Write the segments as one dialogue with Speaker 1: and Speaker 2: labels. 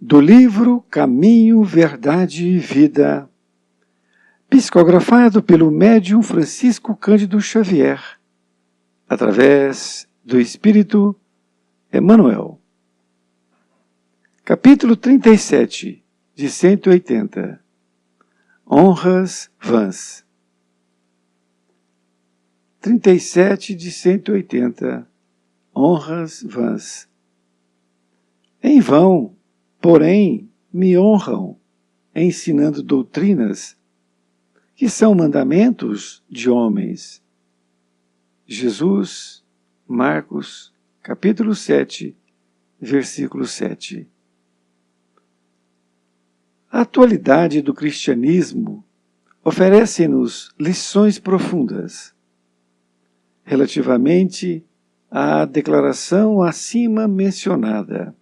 Speaker 1: do livro Caminho, Verdade e Vida, psicografado pelo médium Francisco Cândido Xavier, através do Espírito Emmanuel. Capítulo 37, de 180. Honras vãs. 37 de 180. Honras vãs. Em vão, porém, me honram, ensinando doutrinas que são mandamentos de homens. Jesus, Marcos, capítulo 7, versículo 7. A atualidade do cristianismo oferece-nos lições profundas relativamente à declaração acima mencionada.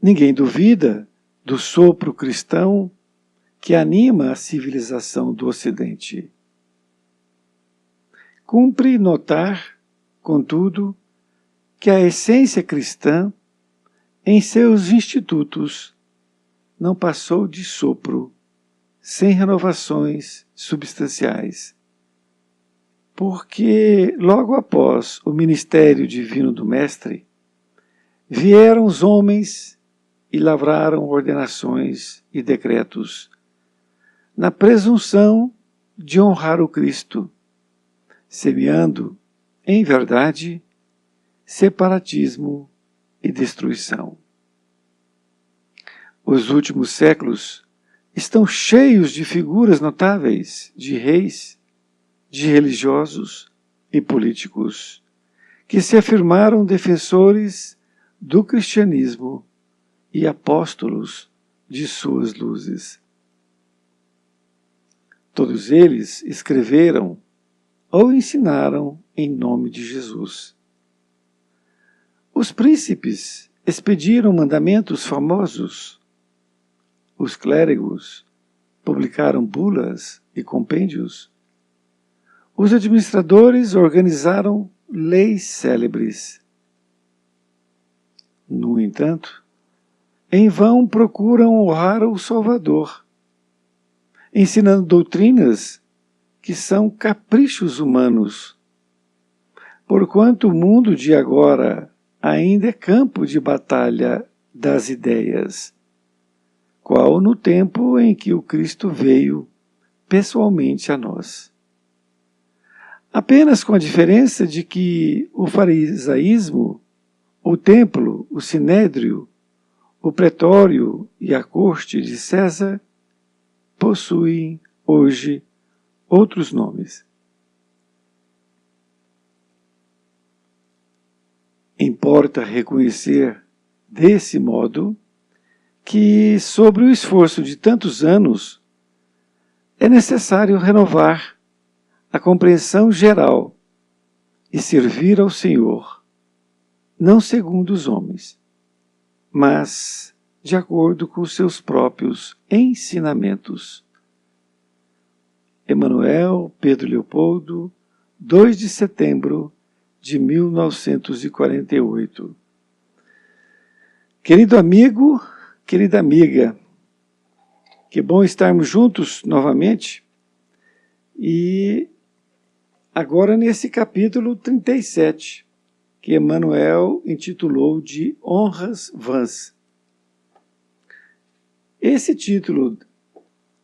Speaker 1: Ninguém duvida do sopro cristão que anima a civilização do Ocidente. Cumpre notar, contudo, que a essência cristã, em seus institutos, não passou de sopro, sem renovações substanciais. Porque, logo após o ministério divino do Mestre, vieram os homens e lavraram ordenações e decretos, na presunção de honrar o Cristo, semeando, em verdade, separatismo e destruição. Os últimos séculos estão cheios de figuras notáveis, de reis, de religiosos e políticos, que se afirmaram defensores do cristianismo e apóstolos de suas luzes. Todos eles escreveram ou ensinaram em nome de Jesus. Os príncipes expediram mandamentos famosos. Os clérigos publicaram bulas e compêndios. Os administradores organizaram leis célebres. No entanto, em vão procuram honrar o Salvador, ensinando doutrinas que são caprichos humanos, porquanto o mundo de agora ainda é campo de batalha das ideias, qual no tempo em que o Cristo veio pessoalmente a nós. Apenas com a diferença de que o farisaísmo, o templo, o sinédrio, o pretório e a corte de César possuem hoje outros nomes. Importa reconhecer, desse modo, que sobre o esforço de tantos anos é necessário renovar a compreensão geral e servir ao Senhor, não segundo os homens, mas de acordo com os seus próprios ensinamentos. Emanuel Pedro Leopoldo, 2 de setembro de 1948. Querido amigo, querida amiga, que bom estarmos juntos novamente, e agora nesse capítulo 37, que Emmanuel intitulou de Honras Vãs. Esse título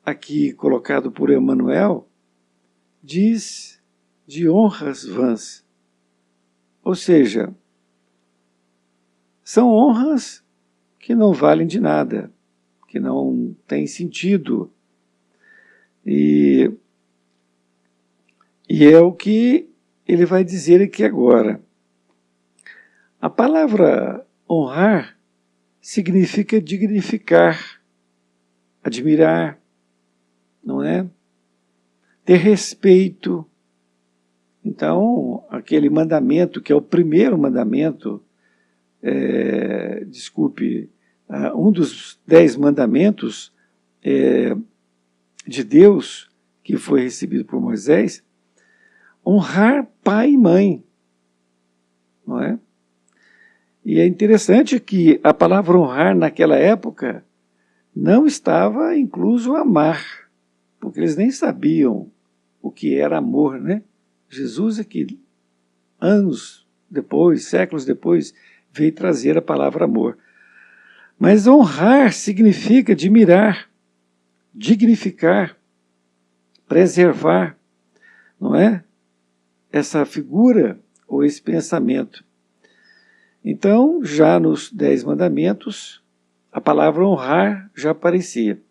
Speaker 1: aqui colocado por Emmanuel diz de honras vãs, ou seja, são honras que não valem de nada, que não têm sentido, e é o que ele vai dizer aqui agora. A palavra honrar significa dignificar, admirar, não é? Ter respeito. Então, aquele mandamento, que é o primeiro mandamento, um dos 10 mandamentos de Deus, que foi recebido por Moisés, honrar pai e mãe, não é? E é interessante que a palavra honrar naquela época não estava incluso amar, porque eles nem sabiam o que era amor, né? Jesus é que anos depois, séculos depois, veio trazer a palavra amor. Mas honrar significa admirar, dignificar, preservar, não é? Essa figura ou esse pensamento. Então, já nos 10 mandamentos, a palavra honrar já aparecia.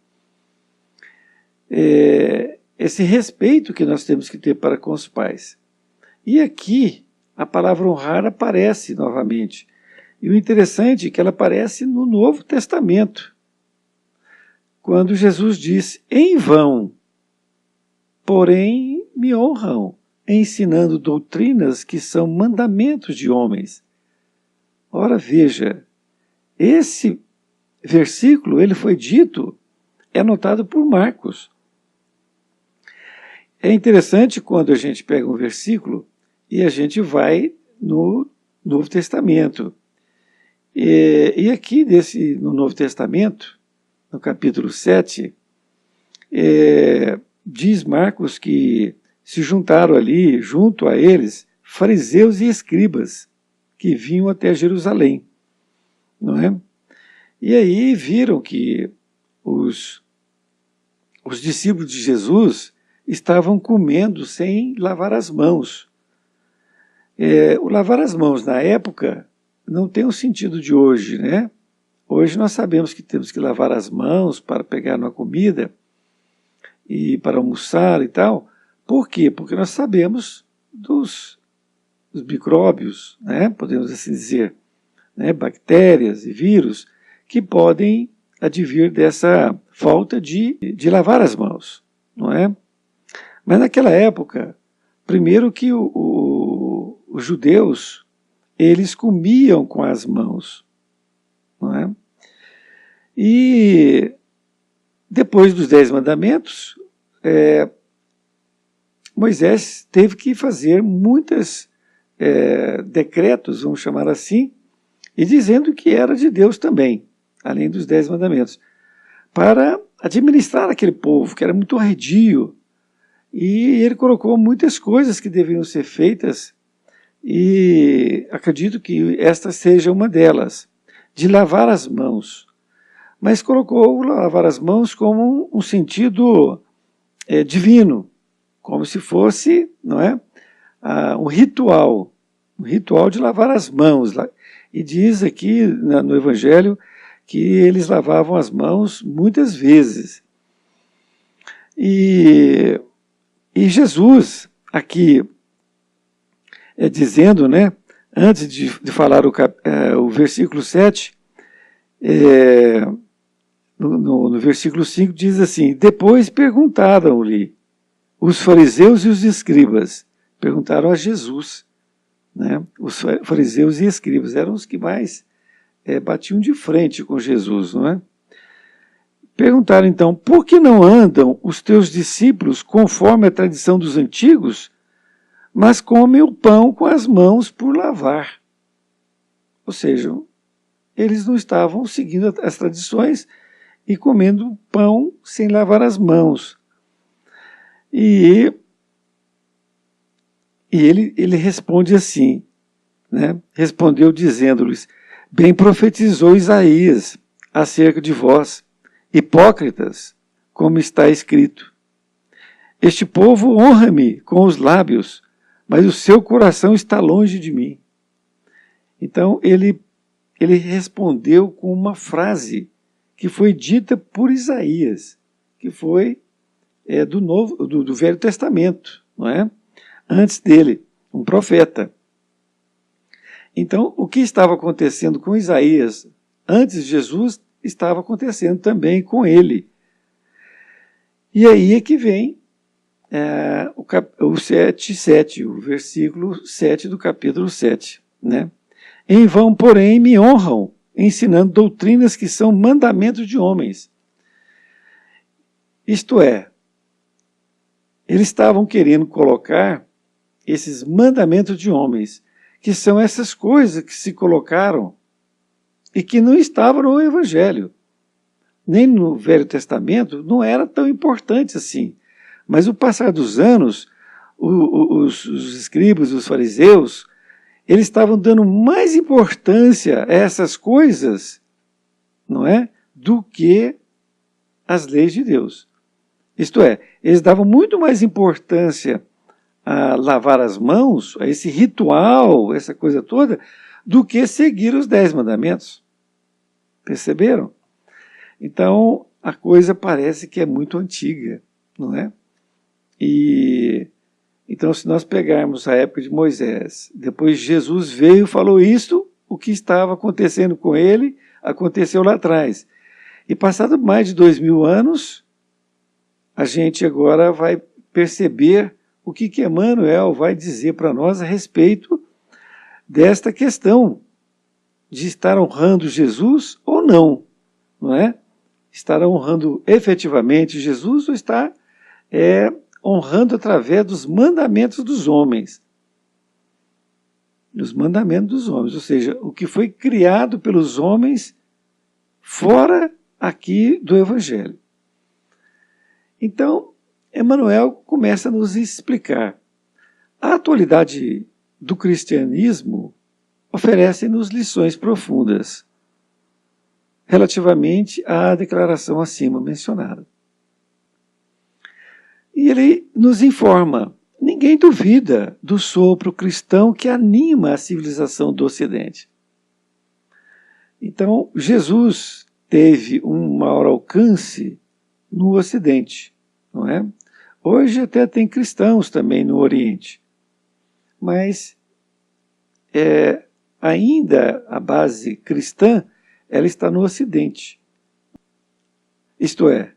Speaker 1: Esse respeito que nós temos que ter para com os pais. E aqui, a palavra honrar aparece novamente. E o interessante é que ela aparece no Novo Testamento, quando Jesus diz, em vão, porém me honram, ensinando doutrinas que são mandamentos de homens. Ora, veja, esse versículo, ele foi dito, é anotado por Marcos. É interessante quando a gente pega um versículo e a gente vai no Novo Testamento. E aqui no Novo Testamento, no capítulo 7, diz Marcos que se juntaram ali, junto a eles, fariseus e escribas, que vinham até Jerusalém, não é? E aí viram que os discípulos de Jesus estavam comendo sem lavar as mãos. O lavar as mãos na época não tem o sentido de hoje, né? Hoje nós sabemos que temos que lavar as mãos para pegar uma comida e para almoçar e tal. Por quê? Porque nós sabemos dos micróbios, né? Podemos assim dizer, né? Bactérias e vírus que podem advir dessa falta de lavar as mãos, não é? Mas naquela época, primeiro que os judeus, eles comiam com as mãos, não é? E depois dos 10 mandamentos, Moisés teve que fazer muitos decretos, vamos chamar assim, e dizendo que era de Deus também, além dos 10 mandamentos, para administrar aquele povo, que era muito arredio, e ele colocou muitas coisas que deviam ser feitas, e acredito que esta seja uma delas, de lavar as mãos. Mas colocou lavar as mãos como um sentido divino, como se fosse, não é, um ritual de lavar as mãos. E diz aqui no Evangelho que eles lavavam as mãos muitas vezes. E Jesus, aqui, dizendo, né, antes de falar o versículo 7, no versículo 5 diz assim, depois perguntaram-lhe os fariseus e os escribas, perguntaram a Jesus, né, os fariseus e escribas, eram os que mais batiam de frente com Jesus, não é? Perguntaram então, por que não andam os teus discípulos conforme a tradição dos antigos, mas comem o pão com as mãos por lavar? Ou seja, eles não estavam seguindo as tradições e comendo pão sem lavar as mãos. E ele responde assim, né? Respondeu dizendo-lhes, bem profetizou Isaías acerca de vós, hipócritas, como está escrito. Este povo honra-me com os lábios, mas o seu coração está longe de mim. Então ele respondeu com uma frase que foi dita por Isaías, que foi do Velho Testamento, não é? Antes dele, um profeta. Então, o que estava acontecendo com Isaías antes de Jesus estava acontecendo também com ele. E aí é que vem o 7, o versículo 7 do capítulo 7. Né? Em vão, porém, me honram, ensinando doutrinas que são mandamentos de homens. Isto é, eles estavam querendo colocar esses mandamentos de homens, que são essas coisas que se colocaram e que não estava no Evangelho. Nem no Velho Testamento não era tão importante assim. Mas o passar dos anos, os escribas, os fariseus, eles estavam dando mais importância a essas coisas, não é, do que as leis de Deus. Isto é, eles davam muito mais importância a lavar as mãos, a esse ritual, essa coisa toda, do que seguir os 10 mandamentos. Perceberam? Então, a coisa parece que é muito antiga, não é? E então, se nós pegarmos a época de Moisés, depois Jesus veio e falou isto, o que estava acontecendo com ele, aconteceu lá atrás. E passado mais de 2000 anos, a gente agora vai perceber o que Emmanuel vai dizer para nós a respeito desta questão de estar honrando Jesus ou não, não é? Estar honrando efetivamente Jesus ou estar honrando através dos mandamentos dos homens. Dos mandamentos dos homens, ou seja, o que foi criado pelos homens fora aqui do Evangelho. Então, Emmanuel começa a nos explicar. A atualidade do cristianismo oferece-nos lições profundas relativamente à declaração acima mencionada. E ele nos informa, ninguém duvida do sopro cristão que anima a civilização do Ocidente. Então, Jesus teve um maior alcance no Ocidente, não é? Hoje até tem cristãos também no Oriente, mas ainda a base cristã ela está no Ocidente. Isto é,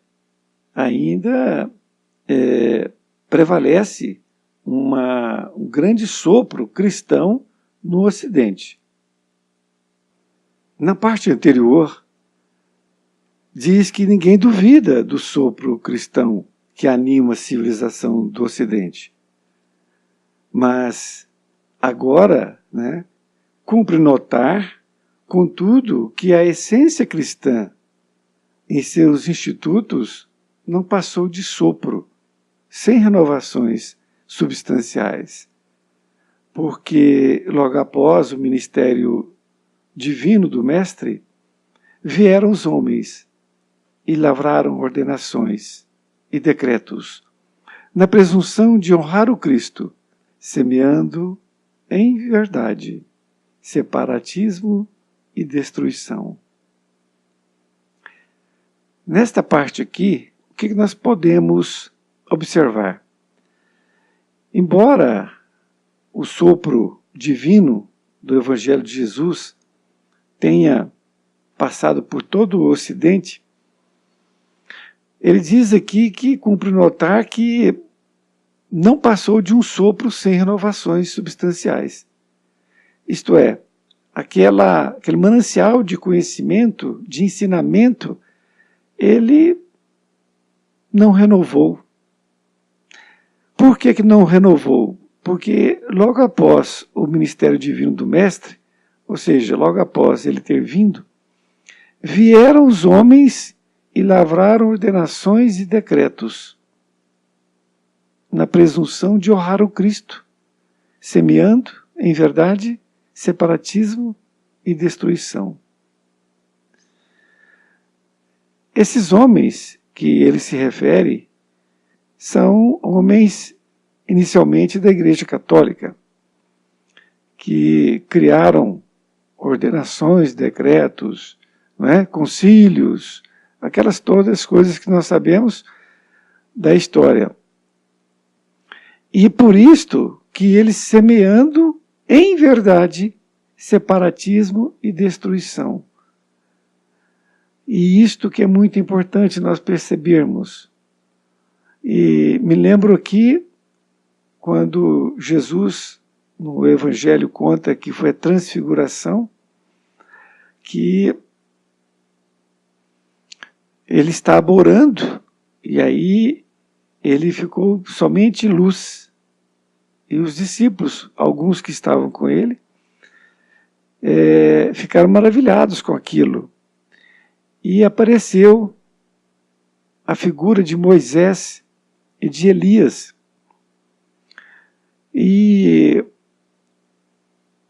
Speaker 1: ainda prevalece um grande sopro cristão no Ocidente. Na parte anterior, diz que ninguém duvida do sopro cristão que anima a civilização do Ocidente. Mas agora, né, cumpre notar, contudo, que a essência cristã em seus institutos não passou de sopro, sem renovações substanciais. Porque logo após o ministério divino do Mestre, vieram os homens e lavraram ordenações e decretos, na presunção de honrar o Cristo, semeando em verdade separatismo e destruição. Nesta parte aqui, o que nós podemos observar? Embora o sopro divino do Evangelho de Jesus tenha passado por todo o Ocidente, ele diz aqui que cumpre notar que não passou de um sopro sem renovações substanciais. Isto é, aquele manancial de conhecimento, de ensinamento, ele não renovou. Por que não renovou? Porque logo após o ministério divino do Mestre, ou seja, logo após ele ter vindo, vieram os homens e lavraram ordenações e decretos, na presunção de honrar o Cristo, semeando, em verdade, separatismo e destruição. Esses homens que ele se refere são homens inicialmente da Igreja Católica, que criaram ordenações, decretos, não é? Concílios, aquelas todas as coisas que nós sabemos da história. E por isto que eles semeando em verdade separatismo e destruição. E isto que é muito importante nós percebermos. E me lembro aqui, quando Jesus, no Evangelho, conta que foi a transfiguração, que ele estava orando, e aí ele ficou somente luz. E os discípulos, alguns que estavam com ele, ficaram maravilhados com aquilo. E apareceu a figura de Moisés e de Elias. E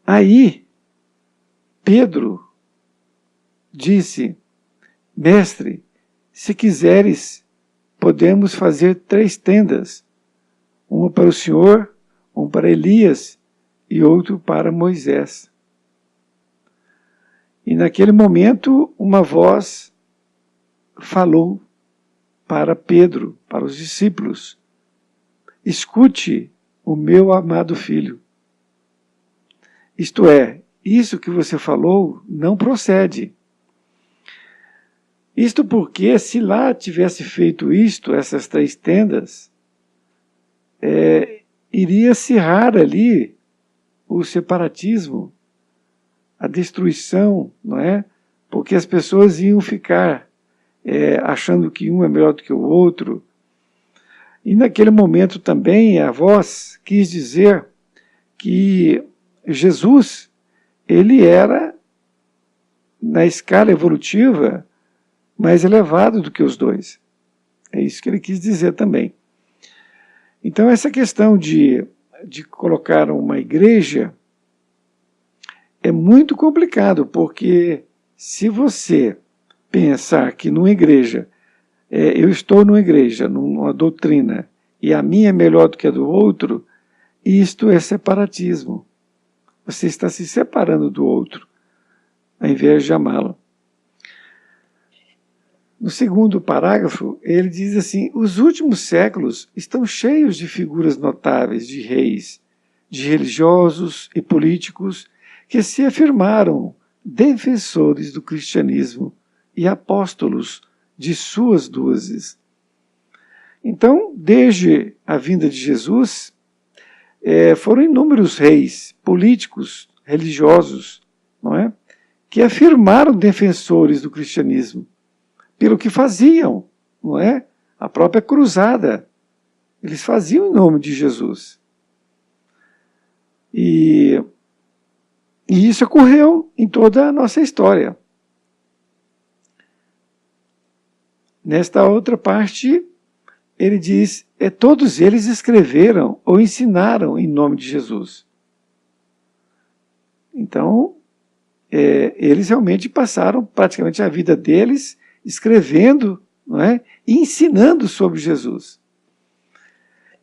Speaker 1: aí Pedro disse: Mestre, se quiseres, podemos fazer 3 tendas, uma para o Senhor, uma para Elias e outro para Moisés. E naquele momento uma voz falou para Pedro, para os discípulos: escute o meu amado filho. Isto é, isso que você falou não procede. Isto porque, se lá tivesse feito isto, essas 3 tendas, iria acirrar ali o separatismo, a destruição, não é? Porque as pessoas iam ficar achando que um é melhor do que o outro. E naquele momento também a voz quis dizer que Jesus, ele era, na escala evolutiva, mais elevado do que os dois. É isso que ele quis dizer também. Então essa questão de colocar uma igreja é muito complicado, porque se você pensar que numa igreja, eu estou numa igreja, numa doutrina, e a minha é melhor do que a do outro, isto é separatismo. Você está se separando do outro, ao invés de amá-lo. No segundo parágrafo, ele diz assim: os últimos séculos estão cheios de figuras notáveis de reis, de religiosos e políticos que se afirmaram defensores do cristianismo e apóstolos de suas dúzias. Então, desde a vinda de Jesus, foram inúmeros reis, políticos, religiosos, não é? Que afirmaram defensores do cristianismo, pelo que faziam, não é? A própria cruzada, eles faziam em nome de Jesus. E isso ocorreu em toda a nossa história. Nesta outra parte, ele diz: todos eles escreveram ou ensinaram em nome de Jesus. Então, eles realmente passaram praticamente a vida deles escrevendo, não é? E ensinando sobre Jesus.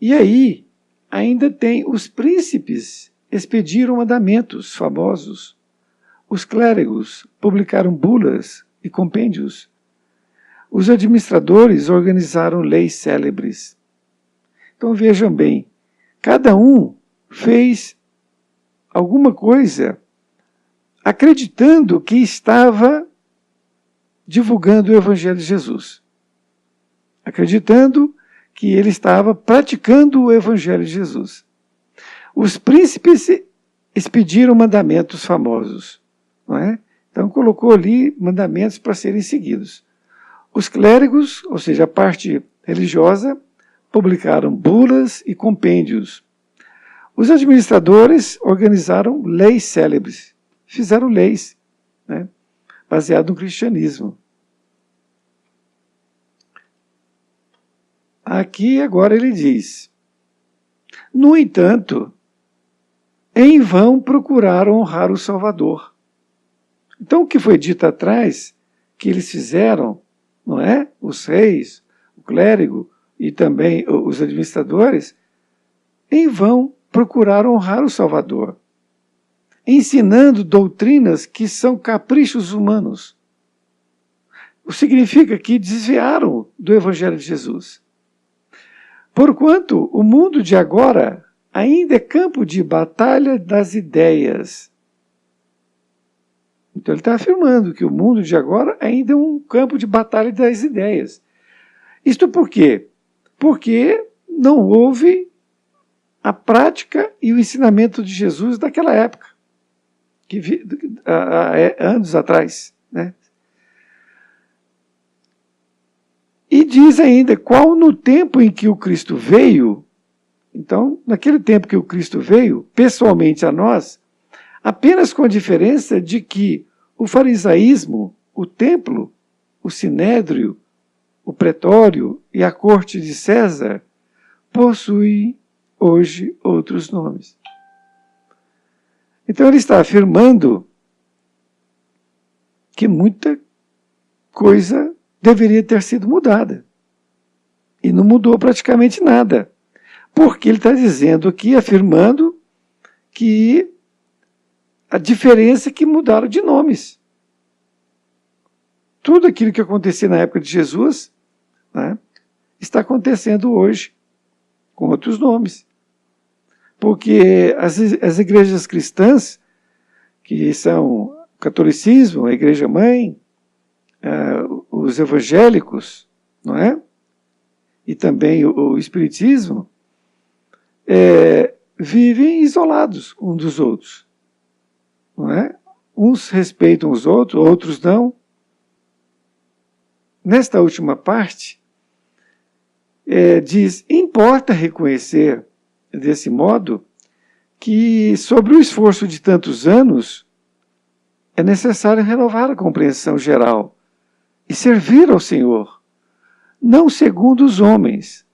Speaker 1: E aí, ainda tem os príncipes expediram mandamentos famosos. Os clérigos publicaram bulas e compêndios. Os administradores organizaram leis célebres. Então vejam bem, cada um fez alguma coisa acreditando que estava divulgando o Evangelho de Jesus. Acreditando que ele estava praticando o Evangelho de Jesus. Os príncipes expediram mandamentos famosos, não é? Então colocou ali mandamentos para serem seguidos. Os clérigos, ou seja, a parte religiosa, publicaram bulas e compêndios. Os administradores organizaram leis célebres, fizeram leis, né, baseadas no cristianismo. Aqui agora ele diz: no entanto, em vão procuraram honrar o Salvador. Então o que foi dito atrás, que eles fizeram, não é? Os reis, o clérigo e também os administradores, em vão procuraram honrar o Salvador, ensinando doutrinas que são caprichos humanos. O que significa que desviaram do Evangelho de Jesus. Porquanto o mundo de agora ainda é campo de batalha das ideias. Então ele está afirmando que o mundo de agora ainda é um campo de batalha das ideias. Isto por quê? Porque não houve a prática e o ensinamento de Jesus daquela época, anos atrás, né? E diz ainda, qual no tempo em que o Cristo veio, então, naquele tempo que o Cristo veio, pessoalmente a nós, apenas com a diferença de que o farisaísmo, o templo, o sinédrio, o pretório e a corte de César possuem hoje outros nomes. Então ele está afirmando que muita coisa deveria ter sido mudada. E não mudou praticamente nada. Porque ele está dizendo aqui, afirmando que a diferença é que mudaram de nomes. Tudo aquilo que acontecia na época de Jesus, né, está acontecendo hoje, com outros nomes. Porque as igrejas cristãs, que são o catolicismo, a igreja-mãe, os evangélicos, não é? E também o espiritismo, vivem isolados uns dos outros. Não é? Uns respeitam os outros, outros não. Nesta última parte, diz, importa reconhecer, desse modo, que sobre o esforço de tantos anos, é necessário renovar a compreensão geral e servir ao Senhor, não segundo os homens,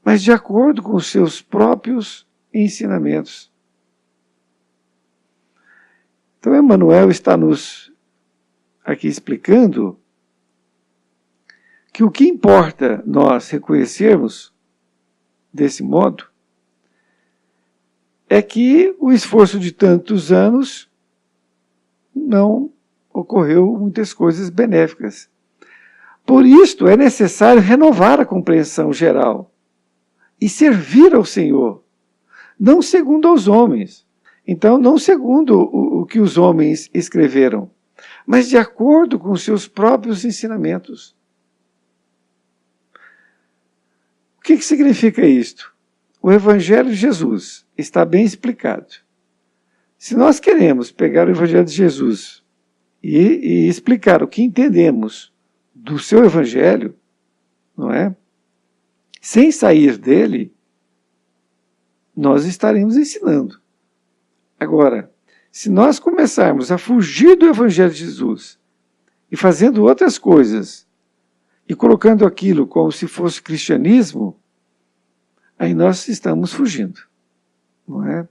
Speaker 1: mas de acordo com os seus próprios ensinamentos. Então, Emmanuel está nos aqui explicando que o que importa nós reconhecermos desse modo é que o esforço de tantos anos não ocorreu muitas coisas benéficas. Por isto é necessário renovar a compreensão geral e servir ao Senhor, não segundo aos homens. Então, não segundo o que os homens escreveram, mas de acordo com os seus próprios ensinamentos. O que significa isto? O Evangelho de Jesus está bem explicado. Se nós queremos pegar o Evangelho de Jesus e explicar o que entendemos do seu Evangelho, não é? Sem sair dele, nós estaremos ensinando. Agora, se nós começarmos a fugir do Evangelho de Jesus e fazendo outras coisas e colocando aquilo como se fosse cristianismo, aí nós estamos fugindo, não é?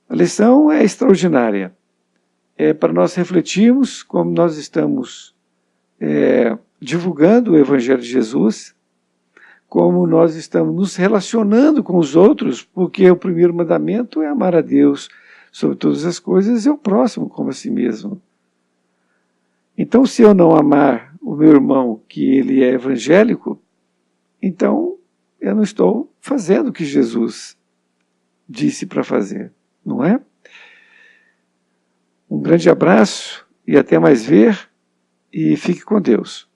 Speaker 1: A lição é extraordinária. É para nós refletirmos como nós estamos divulgando o Evangelho de Jesus, como nós estamos nos relacionando com os outros, porque o primeiro mandamento é amar a Deus sobre todas as coisas e o próximo como a si mesmo. Então, se eu não amar o meu irmão, que ele é evangélico, então eu não estou fazendo o que Jesus disse para fazer, não é? Um grande abraço e até mais ver, e fique com Deus.